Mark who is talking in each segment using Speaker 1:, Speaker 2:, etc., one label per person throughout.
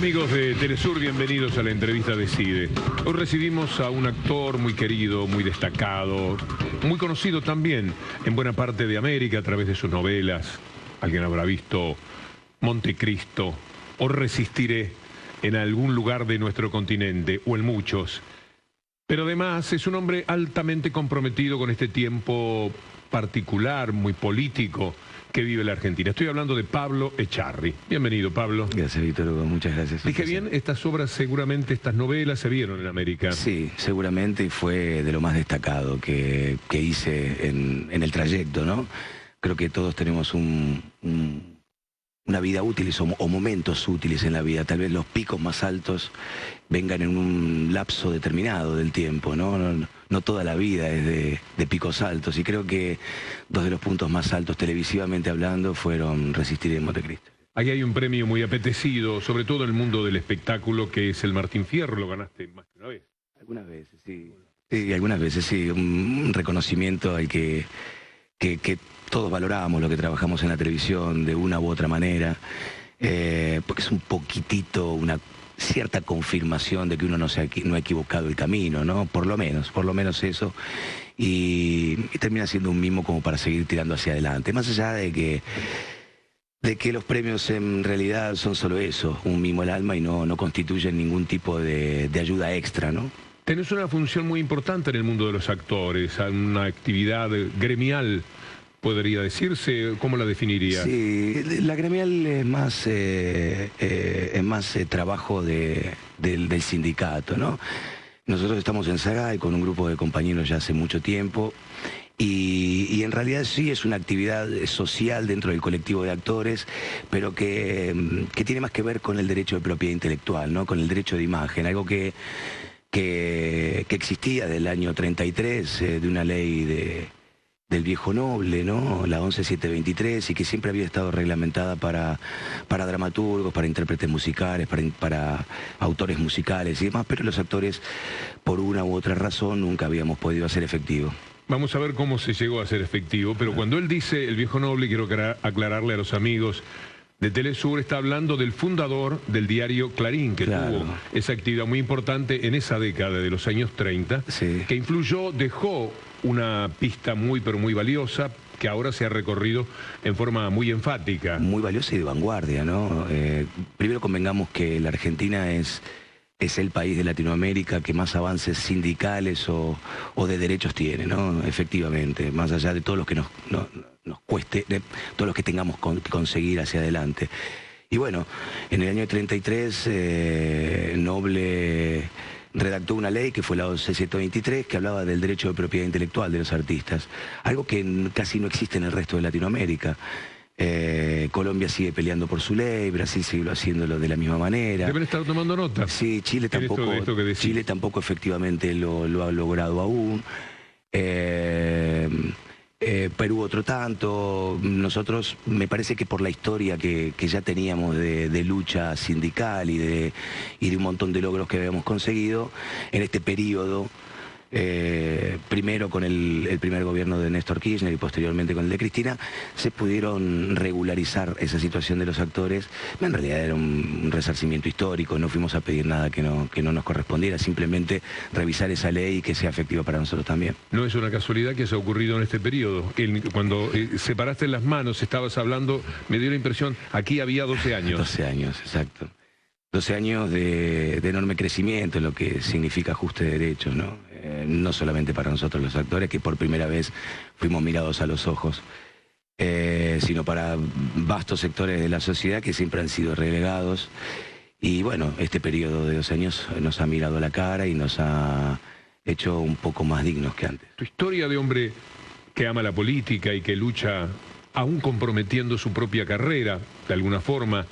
Speaker 1: Amigos de Telesur, bienvenidos a la entrevista de CIDE. Hoy recibimos a un actor muy querido, muy destacado, muy conocido también en buena parte de América a través de sus novelas. Alguien habrá visto Montecristo o Resistiré en algún lugar de nuestro continente o en muchos. Pero además es un hombre altamente comprometido con este tiempo particular, muy político, que vive la Argentina. Estoy hablando de Pablo Echarri. Bienvenido, Pablo.
Speaker 2: Gracias, Víctor Hugo. Muchas gracias.
Speaker 1: Dije bien, estas obras, seguramente estas novelas se vieron en América.
Speaker 2: Sí, seguramente, y fue de lo más destacado que hice en el trayecto, ¿no? Creo que todos tenemos una vida útil o momentos útiles en la vida. Tal vez los picos más altos vengan en un lapso determinado del tiempo, ¿no? No toda la vida es de picos altos, y creo que dos de los puntos más altos televisivamente hablando fueron Resistiré en Montecristo.
Speaker 1: Ahí hay un premio muy apetecido, sobre todo en el mundo del espectáculo, que es el Martín Fierro. Lo ganaste más de una vez.
Speaker 2: Algunas veces, sí. Sí, algunas veces, sí. Un reconocimiento al que todos valoramos, lo que trabajamos en la televisión de una u otra manera, porque es un poquitito, una cierta confirmación de que uno no ha equivocado el camino, ¿no? Por lo menos eso, y termina siendo un mimo como para seguir tirando hacia adelante, más allá de que los premios en realidad son solo eso, un mimo al alma, y no constituyen ningún tipo de ayuda extra, ¿no?
Speaker 1: Tenés una función muy importante en el mundo de los actores, una actividad gremial, podría decirse. ¿Cómo la definiría?
Speaker 2: Sí, la gremial es más trabajo del sindicato, ¿no? Nosotros estamos en Sagay con un grupo de compañeros ya hace mucho tiempo, y en realidad sí es una actividad social dentro del colectivo de actores, pero que tiene más que ver con el derecho de propiedad intelectual, ¿no? Con el derecho de imagen, algo que existía del año 33, de una ley del viejo noble, ¿no? La 11723, y que siempre había estado reglamentada para dramaturgos, para intérpretes musicales, para autores musicales y demás, pero los actores, por una u otra razón, nunca habíamos podido hacer efectivo.
Speaker 1: Vamos a ver cómo se llegó a hacer efectivo, pero cuando él dice el viejo noble, quiero aclararle a los amigos de Telesur, está hablando del fundador del diario Clarín, que tuvo esa actividad muy importante en esa década de los años 30, sí, que influyó, dejó una pista muy pero muy valiosa, que ahora se ha recorrido en forma muy enfática.
Speaker 2: Muy valiosa y de vanguardia, ¿no? Primero convengamos que la Argentina es el país de Latinoamérica que más avances sindicales o de derechos tiene, ¿no? Efectivamente, más allá de todos los que nos cueste, de todos los que tengamos que conseguir hacia adelante. Y bueno, en el año 33, Noble redactó una ley que fue la 11723, que hablaba del derecho de propiedad intelectual de los artistas, algo que casi no existe en el resto de Latinoamérica. Colombia sigue peleando por su ley, Brasil sigue haciéndolo de la misma manera.
Speaker 1: Deben estar tomando nota.
Speaker 2: Sí, Chile tampoco efectivamente lo ha logrado aún. Perú otro tanto. Nosotros, me parece que por la historia que ya teníamos de lucha sindical y de un montón de logros que habíamos conseguido en este periodo, primero con el primer gobierno de Néstor Kirchner y posteriormente con el de Cristina, se pudieron regularizar esa situación de los actores. En realidad era un resarcimiento histórico, no fuimos a pedir nada que no nos correspondiera, simplemente revisar esa ley y que sea efectiva para nosotros también.
Speaker 1: No es una casualidad que haya ocurrido en este periodo. Cuando separaste las manos, estabas hablando, me dio la impresión, aquí había 12 años.
Speaker 2: 12 años, exacto. 12 años de enorme crecimiento en lo que significa ajuste de derechos, ¿no? No solamente para nosotros los actores, que por primera vez fuimos mirados a los ojos, sino para vastos sectores de la sociedad que siempre han sido relegados. Y bueno, este periodo de 2 años nos ha mirado a la cara y nos ha hecho un poco más dignos que antes.
Speaker 1: Tu historia de hombre que ama la política y que lucha, aún comprometiendo su propia carrera, de alguna forma,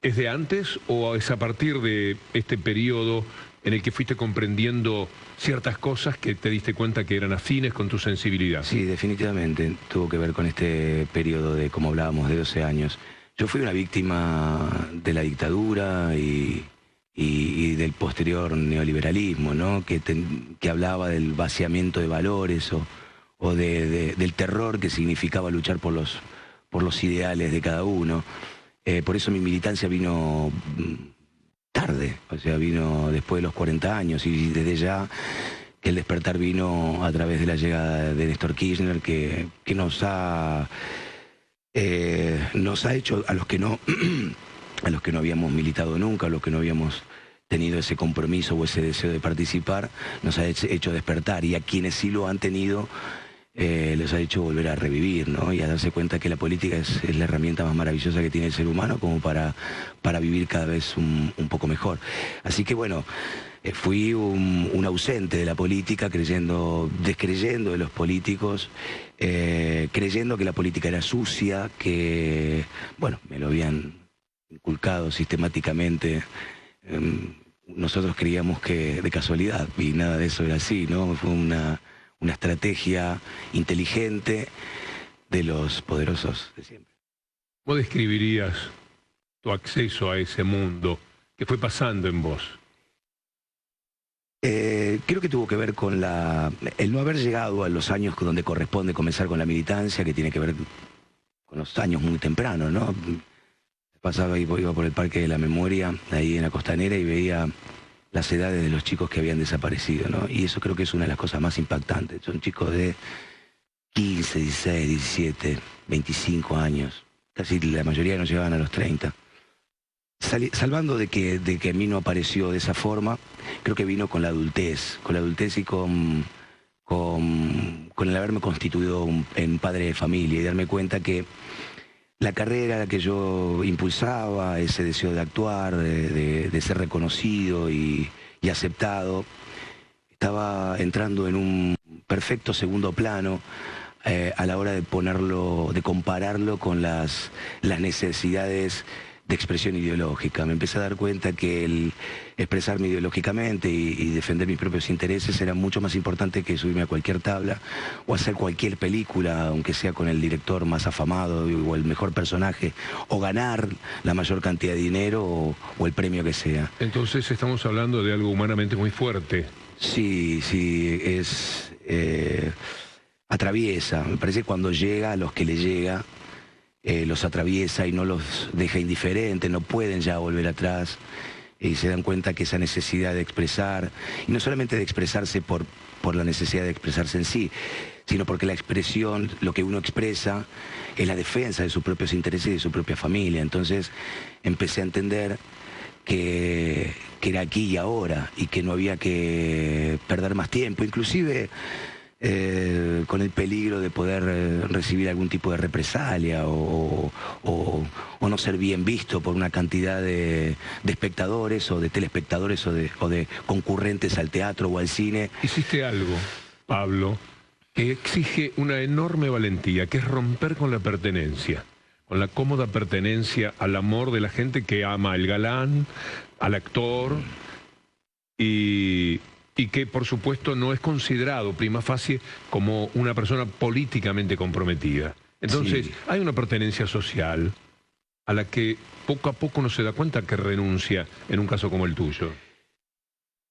Speaker 1: ¿es de antes o es a partir de este periodo en el que fuiste comprendiendo ciertas cosas que te diste cuenta que eran afines con tu sensibilidad?
Speaker 2: Sí, definitivamente tuvo que ver con este periodo de, como hablábamos, de 12 años. Yo fui una víctima de la dictadura y del posterior neoliberalismo, ¿no? Que hablaba del vaciamiento de valores o del terror que significaba luchar por los ideales de cada uno. Por eso mi militancia vino tarde, o sea, vino después de los 40 años y desde ya que el despertar vino a través de la llegada de Néstor Kirchner, que nos ha hecho a los que no a los que no habíamos militado nunca, a los que no habíamos tenido ese compromiso o ese deseo de participar, nos ha hecho despertar, y a quienes sí lo han tenido les ha hecho volver a revivir, ¿no? Y a darse cuenta que la política es la herramienta más maravillosa que tiene el ser humano como para vivir cada vez un poco mejor. Así que bueno, fui un ausente de la política, descreyendo de los políticos, creyendo que la política era sucia, que, bueno, me lo habían inculcado sistemáticamente. Nosotros creíamos que de casualidad, y nada de eso era así, ¿no? Fue una estrategia inteligente de los poderosos de siempre.
Speaker 1: ¿Cómo describirías tu acceso a ese mundo que fue pasando en vos?
Speaker 2: Creo que tuvo que ver con el no haber llegado a los años donde corresponde comenzar con la militancia, que tiene que ver con los años muy tempranos, ¿no? Iba por el Parque de la Memoria, ahí en la Costanera, y veía las edades de los chicos que habían desaparecido, ¿no? Y eso creo que es una de las cosas más impactantes. Son chicos de 15, 16, 17, 25 años. Casi la mayoría no llegaban a los 30. Salvando de que a mí no apareció de esa forma, creo que vino con la adultez y con el haberme constituido en padre de familia y darme cuenta que la carrera que yo impulsaba, ese deseo de actuar, de ser reconocido y aceptado, estaba entrando en un perfecto segundo plano a la hora de compararlo con las necesidades de expresión ideológica. Me empecé a dar cuenta que el expresarme ideológicamente y defender mis propios intereses era mucho más importante que subirme a cualquier tabla o hacer cualquier película, aunque sea con el director más afamado o el mejor personaje, o ganar la mayor cantidad de dinero o el premio que sea.
Speaker 1: Entonces estamos hablando de algo humanamente muy fuerte.
Speaker 2: Sí, atraviesa. Me parece que cuando llega a los que le llega, los atraviesa y no los deja indiferentes, no pueden ya volver atrás, y se dan cuenta que esa necesidad de expresar, y no solamente de expresarse por la necesidad de expresarse en sí, sino porque la expresión, lo que uno expresa, es la defensa de sus propios intereses y de su propia familia. Entonces empecé a entender que era aquí y ahora, y que no había que perder más tiempo, inclusive con el peligro de poder recibir algún tipo de represalia o no ser bien visto por una cantidad de espectadores o de telespectadores o de concurrentes al teatro o al cine.
Speaker 1: Hiciste algo, Pablo, que exige una enorme valentía, que es romper con la pertenencia, con la cómoda pertenencia al amor de la gente que ama al galán, al actor, y que por supuesto no es considerado prima facie como una persona políticamente comprometida. Entonces sí, hay una pertenencia social a la que poco a poco uno se da cuenta que renuncia en un caso como el tuyo.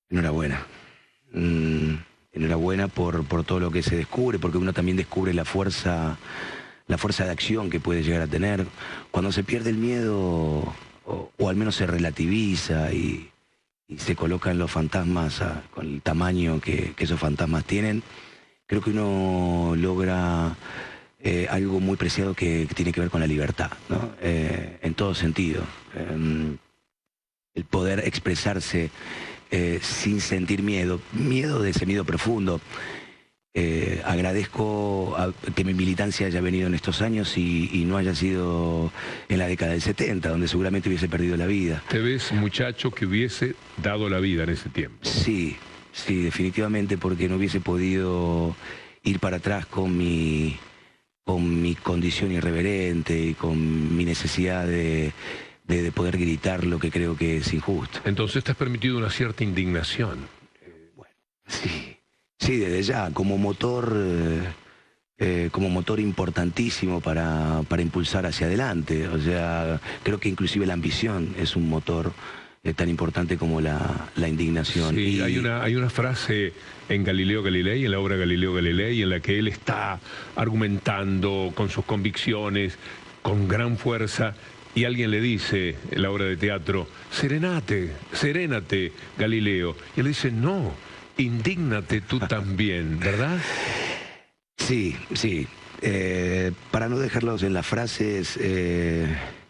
Speaker 2: Enhorabuena. Enhorabuena por todo lo que se descubre, porque uno también descubre la fuerza de acción que puede llegar a tener. Cuando se pierde el miedo, o al menos se relativiza y se colocan los fantasmas con el tamaño que esos fantasmas tienen, creo que uno logra algo muy preciado que tiene que ver con la libertad, ¿no? En todo sentido. El poder expresarse sin sentir miedo de ese miedo profundo. Agradezco que mi militancia haya venido en estos años y no haya sido en la década del 70, donde seguramente hubiese perdido la vida.
Speaker 1: ¿Te ves muchacho que hubiese dado la vida en ese tiempo?
Speaker 2: Sí, definitivamente, porque no hubiese podido ir para atrás con mi condición irreverente y con mi necesidad de poder gritar lo que creo que es injusto.
Speaker 1: Entonces te has permitido una cierta indignación.
Speaker 2: Bueno, sí. Sí, desde ya, como motor importantísimo para impulsar hacia adelante. O sea, creo que inclusive la ambición es un motor tan importante como la indignación.
Speaker 1: Sí, hay una frase en Galileo Galilei, en la obra Galileo Galilei, en la que él está argumentando con sus convicciones, con gran fuerza, y alguien le dice en la obra de teatro, serenate, serénate, Galileo. Y él dice, no, indígnate tú también, ¿verdad?
Speaker 2: Sí, sí. Para no dejarlos en las frases,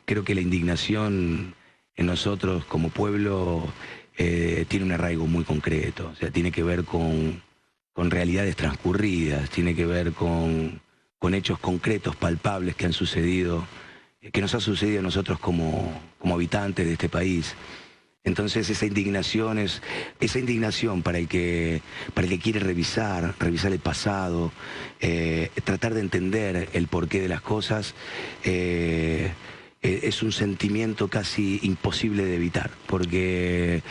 Speaker 2: creo que la indignación en nosotros como pueblo tiene un arraigo muy concreto. O sea, tiene que ver con realidades transcurridas, tiene que ver con hechos concretos, palpables que han sucedido, que nos ha sucedido a nosotros como habitantes de este país. Entonces esa indignación para el que quiere revisar el pasado, tratar de entender el porqué de las cosas, es un sentimiento casi imposible de evitar, porque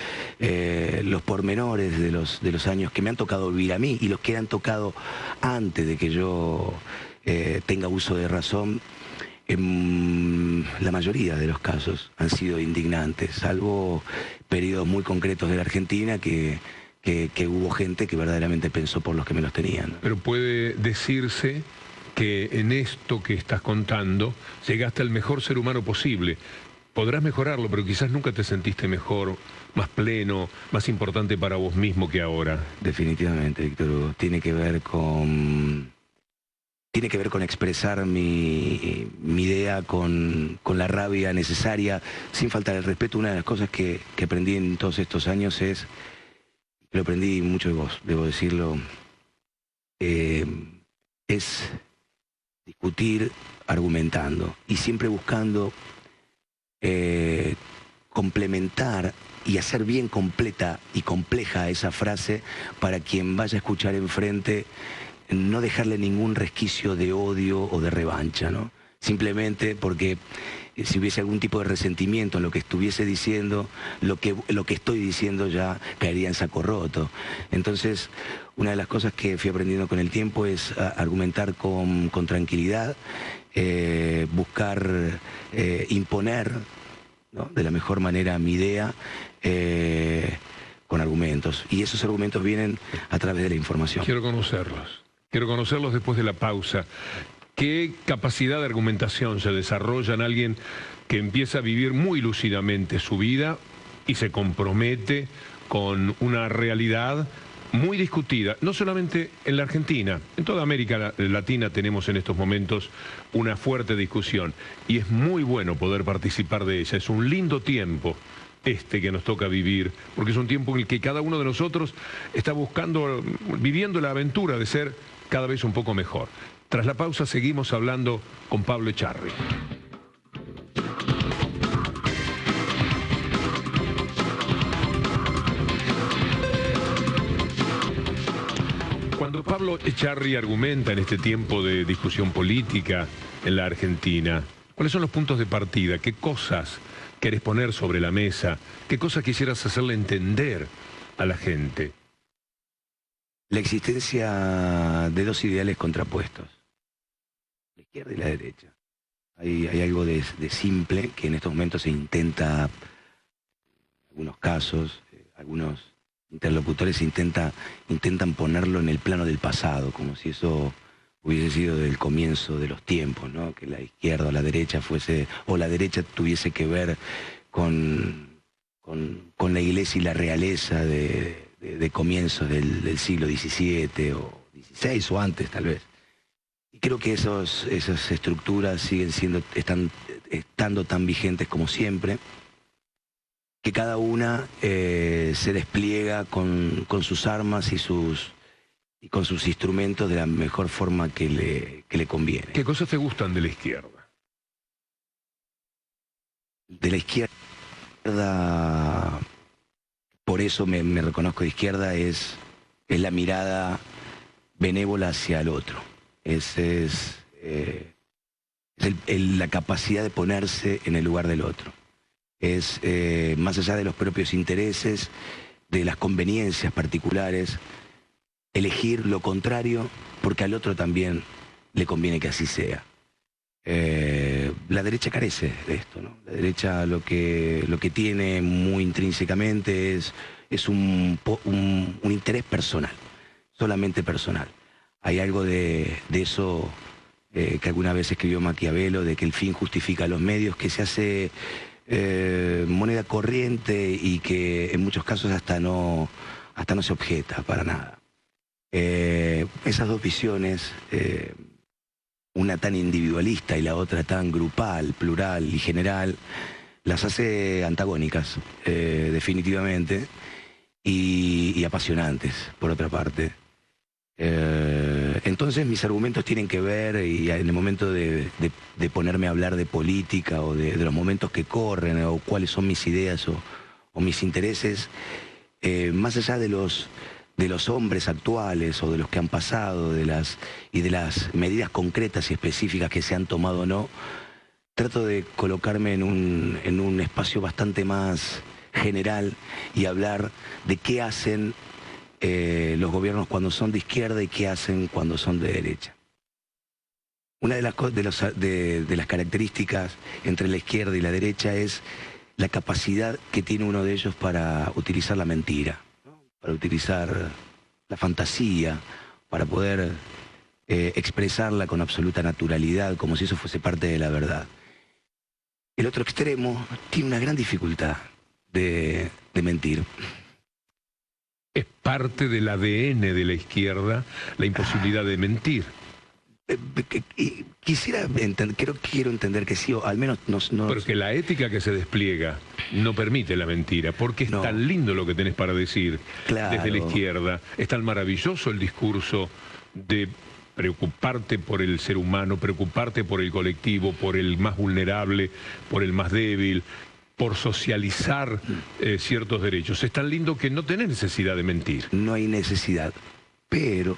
Speaker 2: los pormenores de los años que me han tocado vivir a mí y los que han tocado antes de que yo tenga uso de razón, en la mayoría de los casos han sido indignantes, salvo periodos muy concretos de la Argentina que hubo gente que verdaderamente pensó por los que menos tenían.
Speaker 1: Pero puede decirse que en esto que estás contando llegaste al mejor ser humano posible. Podrás mejorarlo, pero quizás nunca te sentiste mejor, más pleno, más importante para vos mismo que ahora.
Speaker 2: Definitivamente, Víctor Hugo. Tiene que ver con expresar mi idea con la rabia necesaria, sin faltar el respeto. Una de las cosas que aprendí en todos estos años lo aprendí mucho de vos, debo decirlo, es discutir argumentando y siempre buscando complementar y hacer bien completa y compleja esa frase para quien vaya a escuchar enfrente, no dejarle ningún resquicio de odio o de revancha, ¿no? Simplemente porque si hubiese algún tipo de resentimiento en lo que estuviese diciendo, lo que estoy diciendo ya caería en saco roto. Entonces, una de las cosas que fui aprendiendo con el tiempo es argumentar con tranquilidad, buscar imponer, ¿no?, de la mejor manera mi idea, con argumentos. Y esos argumentos vienen a través de la información.
Speaker 1: Quiero conocerlos después de la pausa. ¿Qué capacidad de argumentación se desarrolla en alguien que empieza a vivir muy lúcidamente su vida y se compromete con una realidad muy discutida, no solamente en la Argentina, en toda América Latina tenemos en estos momentos una fuerte discusión y es muy bueno poder participar de ella? Es un lindo tiempo este que nos toca vivir, porque es un tiempo en el que cada uno de nosotros está viviendo la aventura de ser cada vez un poco mejor. Tras la pausa seguimos hablando con Pablo Echarri. Cuando Pablo Echarri argumenta en este tiempo de discusión política en la Argentina, ¿cuáles son los puntos de partida? ¿Qué cosas querés poner sobre la mesa? ¿Qué cosas quisieras hacerle entender a la gente?
Speaker 2: La existencia de dos ideales contrapuestos, la izquierda y la derecha. Hay algo de simple que en estos momentos se intenta, en algunos casos, algunos interlocutores intentan ponerlo en el plano del pasado, como si eso hubiese sido del comienzo de los tiempos, ¿no? Que la izquierda o la derecha la derecha tuviese que ver con la iglesia y la realeza de comienzos del siglo XVII o XVI o antes tal vez. Y creo que esas estructuras siguen estando tan vigentes como siempre, que cada una se despliega con sus armas y con sus instrumentos de la mejor forma que le conviene.
Speaker 1: ¿Qué cosas te gustan de la izquierda?
Speaker 2: De la izquierda, por eso me reconozco de izquierda, es la mirada benévola hacia el otro. Es la capacidad de ponerse en el lugar del otro. Es, más allá de los propios intereses, de las conveniencias particulares, elegir lo contrario porque al otro también le conviene que así sea. La derecha carece de esto, ¿no? La derecha lo que tiene muy intrínsecamente es un interés personal, solamente personal. Hay algo de eso que alguna vez escribió Maquiavelo, de que el fin justifica los medios, que se hace moneda corriente y que en muchos casos hasta no se objeta para nada. Esas dos visiones, una tan individualista y la otra tan grupal, plural y general, las hace antagónicas, definitivamente, y apasionantes, por otra parte. Entonces mis argumentos tienen que ver, y en el momento de ponerme a hablar de política o de los momentos que corren o cuáles son mis ideas o mis intereses, más allá de los hombres actuales o de los que han pasado, de las medidas concretas y específicas que se han tomado o no, trato de colocarme en un espacio bastante más general y hablar de qué hacen los gobiernos cuando son de izquierda y qué hacen cuando son de derecha. Una de las características entre la izquierda y la derecha es la capacidad que tiene uno de ellos para utilizar la mentira, ¿no? Para utilizar la fantasía, para poder expresarla con absoluta naturalidad, como si eso fuese parte de la verdad. El otro extremo tiene una gran dificultad de mentir.
Speaker 1: Es parte del ADN de la izquierda la imposibilidad de mentir. Quiero entender que sí, o al menos no... Porque la ética que se despliega no permite la mentira, porque es tan lindo lo que tenés para decir desde la izquierda. Es tan maravilloso el discurso de preocuparte por el ser humano, preocuparte por el colectivo, por el más vulnerable, por el más débil, por socializar ciertos derechos. Es tan lindo que no tenés necesidad de mentir.
Speaker 2: No hay necesidad, pero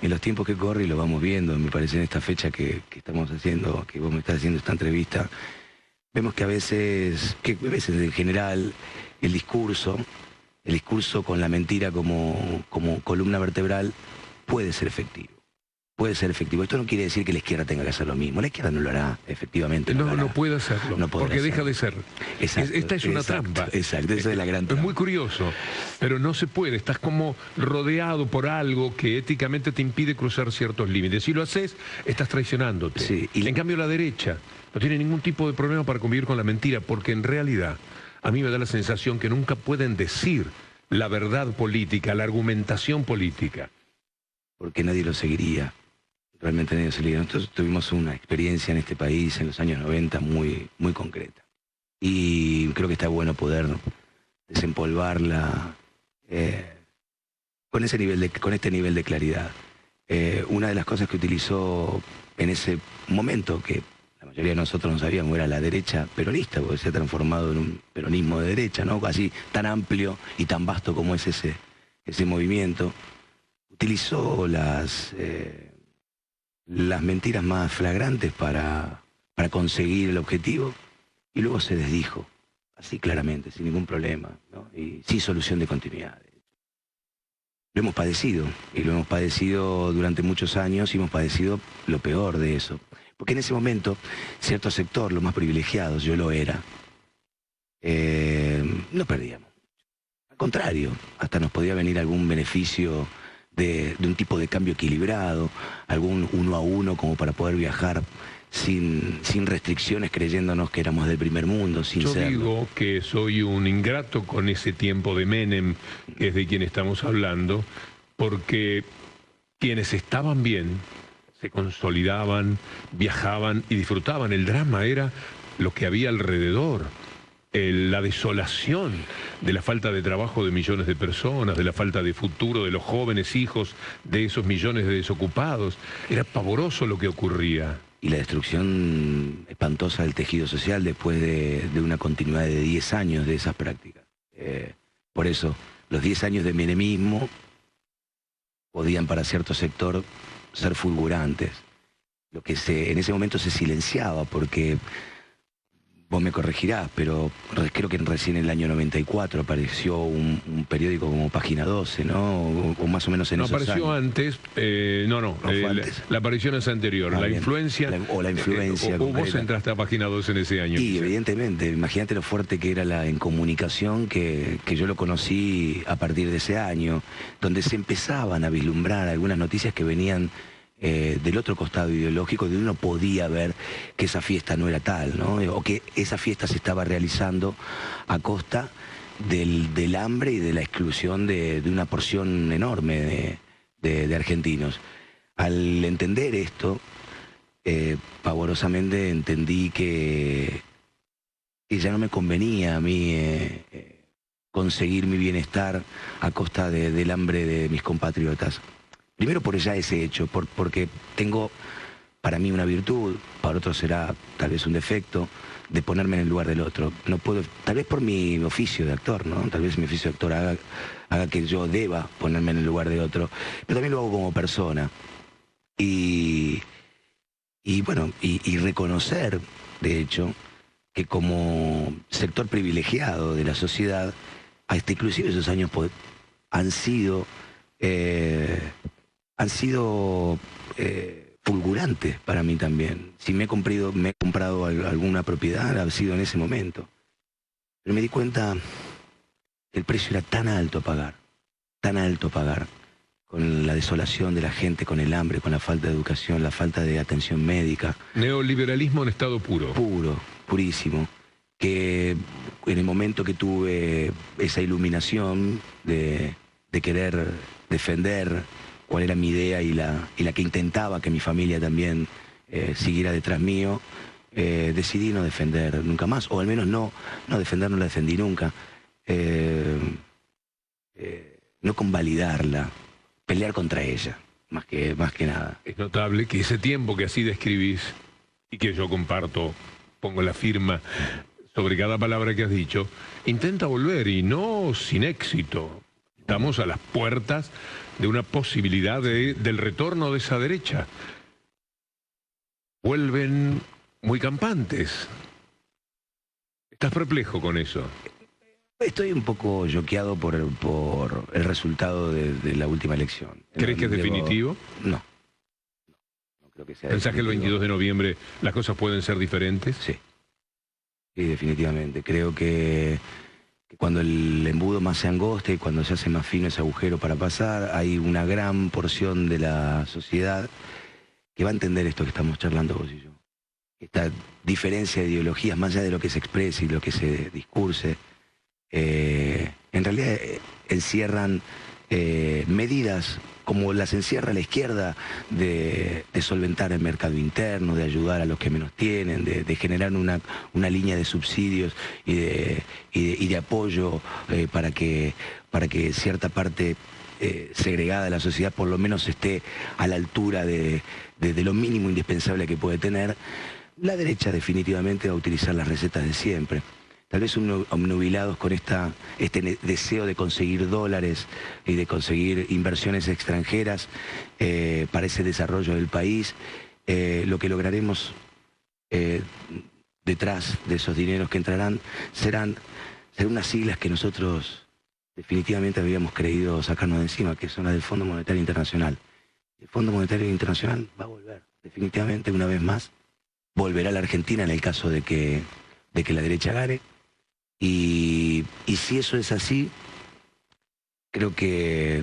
Speaker 2: en los tiempos que corren, y lo vamos viendo, me parece en esta fecha que estamos haciendo, que vos me estás haciendo esta entrevista, vemos que a veces en general, el discurso con la mentira como columna vertebral puede ser efectivo. Puede ser efectivo. Esto no quiere decir que la izquierda tenga que hacer lo mismo. La izquierda no lo hará, efectivamente.
Speaker 1: No puede hacerlo, porque deja de ser. Esta es una trampa.
Speaker 2: Exacto, esa es la gran trampa.
Speaker 1: Es muy curioso, pero no se puede. Estás como rodeado por algo que éticamente te impide cruzar ciertos límites. Si lo haces, estás traicionándote.
Speaker 2: Sí,
Speaker 1: en cambio, la derecha no tiene ningún tipo de problema para convivir con la mentira, porque en realidad a mí me da la sensación que nunca pueden decir la verdad política, la argumentación política.
Speaker 2: Porque nadie lo seguiría. Realmente nadie lo seguiría. Nosotros tuvimos una experiencia en este país en los años 90 muy, muy concreta. Y creo que está bueno poder desempolvarla con este nivel de claridad. Una de las cosas que utilizó en ese momento, que la mayoría de nosotros no sabíamos, era la derecha peronista, porque se ha transformado en un peronismo de derecha, ¿no? Así tan amplio y tan vasto como es ese movimiento. Utilizó las mentiras más flagrantes para conseguir el objetivo, y luego se desdijo, así claramente, sin ningún problema, ¿no? Y sin solución de continuidad. Lo hemos padecido, y lo hemos padecido durante muchos años, y hemos padecido lo peor de eso. Porque en ese momento, cierto sector, los más privilegiados, yo lo era, no perdíamos. Al contrario, hasta nos podía venir algún beneficio de un tipo de cambio equilibrado, algún 1 a 1 como para poder viajar sin restricciones, creyéndonos que éramos del primer mundo, sin serlo.
Speaker 1: Yo digo que soy un ingrato con ese tiempo de Menem, que es de quien estamos hablando, porque quienes estaban bien se consolidaban, viajaban y disfrutaban. El drama era lo que había alrededor. La desolación de la falta de trabajo de millones de personas, de la falta de futuro de los jóvenes hijos de esos millones de desocupados. Era pavoroso lo que ocurría.
Speaker 2: Y la destrucción espantosa del tejido social después de una continuidad de 10 años de esas prácticas. Por eso, los 10 años de menemismo podían para cierto sector ser fulgurantes. Lo que en ese momento se silenciaba porque... Vos me corregirás, pero creo que recién en el año 94 apareció un periódico como Página 12, ¿no? O más o menos en esos años.
Speaker 1: No, apareció antes, la aparición es anterior, la influencia...
Speaker 2: La influencia.
Speaker 1: O vos entraste a Página 12 en ese año.
Speaker 2: Sí, evidentemente, imagínate lo fuerte que era en comunicación, que yo lo conocí a partir de ese año, donde se empezaban a vislumbrar algunas noticias que venían del otro costado ideológico, de uno podía ver que esa fiesta no era tal, ¿no? O que esa fiesta se estaba realizando a costa del hambre y de la exclusión de una porción enorme de argentinos. Al entender esto, pavorosamente entendí que ya no me convenía a mí conseguir mi bienestar a costa del hambre de mis compatriotas. Primero por ya ese hecho, porque tengo para mí una virtud, para otros será tal vez un defecto, de ponerme en el lugar del otro. No puedo, tal vez por mi oficio de actor, ¿no? Tal vez mi oficio de actor haga que yo deba ponerme en el lugar de otro, pero también lo hago como persona. Y bueno, y reconocer, de hecho, que como sector privilegiado de la sociedad, hasta inclusive esos años han sido fulgurantes para mí también. Si me he comprado alguna propiedad, ha sido en ese momento. Pero me di cuenta que el precio era tan alto a pagar, con la desolación de la gente, con el hambre, con la falta de educación, la falta de atención médica.
Speaker 1: Neoliberalismo en estado puro.
Speaker 2: Puro, purísimo. Que en el momento que tuve esa iluminación de querer defender cuál era mi idea y la que intentaba que mi familia también siguiera detrás mío, decidí no defender nunca más, o al menos no defender, no la defendí nunca, no convalidarla, pelear contra ella, más que nada.
Speaker 1: Es notable que ese tiempo que así describís y que yo comparto, pongo la firma sobre cada palabra que has dicho, intenta volver y no sin éxito. Estamos a las puertas de una posibilidad del retorno de esa derecha. Vuelven muy campantes. ¿Estás perplejo con eso?
Speaker 2: Estoy un poco choqueado por el resultado de la última elección.
Speaker 1: ¿Crees que es definitivo?
Speaker 2: No. No creo que sea
Speaker 1: ¿Pensás que el 22 de noviembre las cosas pueden ser diferentes?
Speaker 2: Sí. Sí, definitivamente. Creo que cuando el embudo más se angosta y cuando se hace más fino ese agujero para pasar, hay una gran porción de la sociedad que va a entender esto que estamos charlando vos y yo. Esta diferencia de ideologías, más allá de lo que se exprese y lo que se discurse, en realidad encierran medidas como las encierra la izquierda de solventar el mercado interno, de ayudar a los que menos tienen, de generar una línea de subsidios y de apoyo para que cierta parte segregada de la sociedad por lo menos esté a la altura de lo mínimo indispensable que puede tener. La derecha definitivamente va a utilizar las recetas de siempre. Tal vez obnubilados con este deseo de conseguir dólares y de conseguir inversiones extranjeras para ese desarrollo del país, lo que lograremos detrás de esos dineros que entrarán serán unas siglas que nosotros definitivamente habíamos creído sacarnos de encima, que son las del Fondo Monetario Internacional. El Fondo Monetario Internacional va a volver, definitivamente, una vez más. Volverá a la Argentina en el caso de que la derecha gane. Y si eso es así, creo que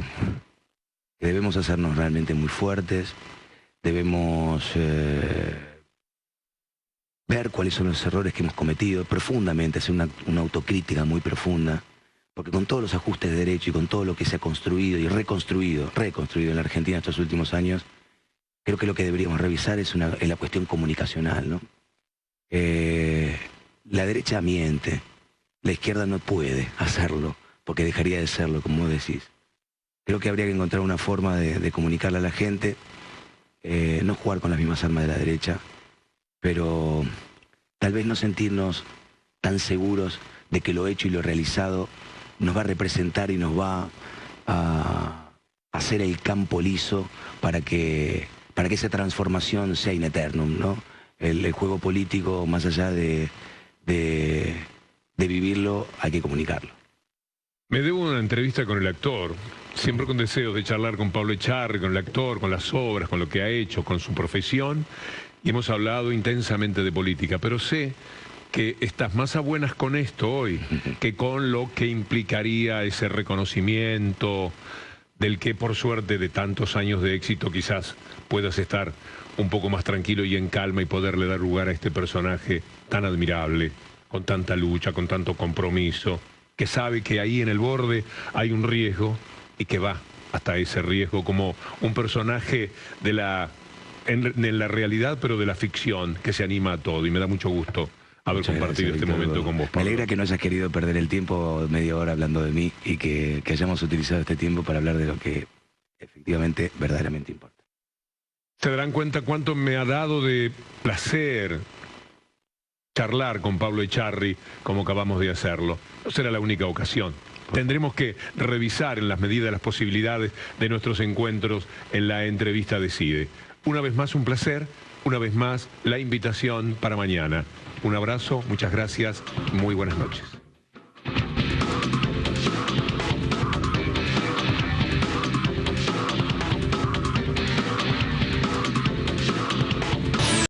Speaker 2: debemos hacernos realmente muy fuertes, debemos ver cuáles son los errores que hemos cometido profundamente, hacer una autocrítica muy profunda, porque con todos los ajustes de derecho y con todo lo que se ha construido y reconstruido en la Argentina estos últimos años, creo que lo que deberíamos revisar es la cuestión comunicacional, ¿no? La derecha miente. La izquierda no puede hacerlo, porque dejaría de serlo, como vos decís. Creo que habría que encontrar una forma de comunicarle a la gente, no jugar con las mismas armas de la derecha, pero tal vez no sentirnos tan seguros de que lo hecho y lo realizado nos va a representar y nos va a hacer el campo liso para que esa transformación sea in eternum, ¿no? El juego político, más allá de vivirlo, hay que comunicarlo.
Speaker 1: Me debo una entrevista con el actor, siempre con deseos de charlar con Pablo Echarri, con el actor, con las obras, con lo que ha hecho, con su profesión, y hemos hablado intensamente de política, pero sé que estás más a buenas con esto hoy que con lo que implicaría ese reconocimiento del que por suerte de tantos años de éxito quizás puedas estar un poco más tranquilo y en calma y poderle dar lugar a este personaje tan admirable, con tanta lucha, con tanto compromiso, que sabe que ahí en el borde hay un riesgo y que va hasta ese riesgo como un personaje de en la realidad, pero de la ficción, que se anima a todo. Y me da mucho gusto haber compartido este momento con vos, Pablo.
Speaker 2: Me alegra que no hayas querido perder el tiempo media hora hablando de mí y que hayamos utilizado este tiempo para hablar de lo que efectivamente verdaderamente importa.
Speaker 1: Se darán cuenta cuánto me ha dado de placer charlar con Pablo Echarri como acabamos de hacerlo. No será la única ocasión. Tendremos que revisar en las medidas de las posibilidades de nuestros encuentros en la entrevista de CIDE. Una vez más un placer, una vez más la invitación para mañana. Un abrazo, muchas gracias, muy buenas noches.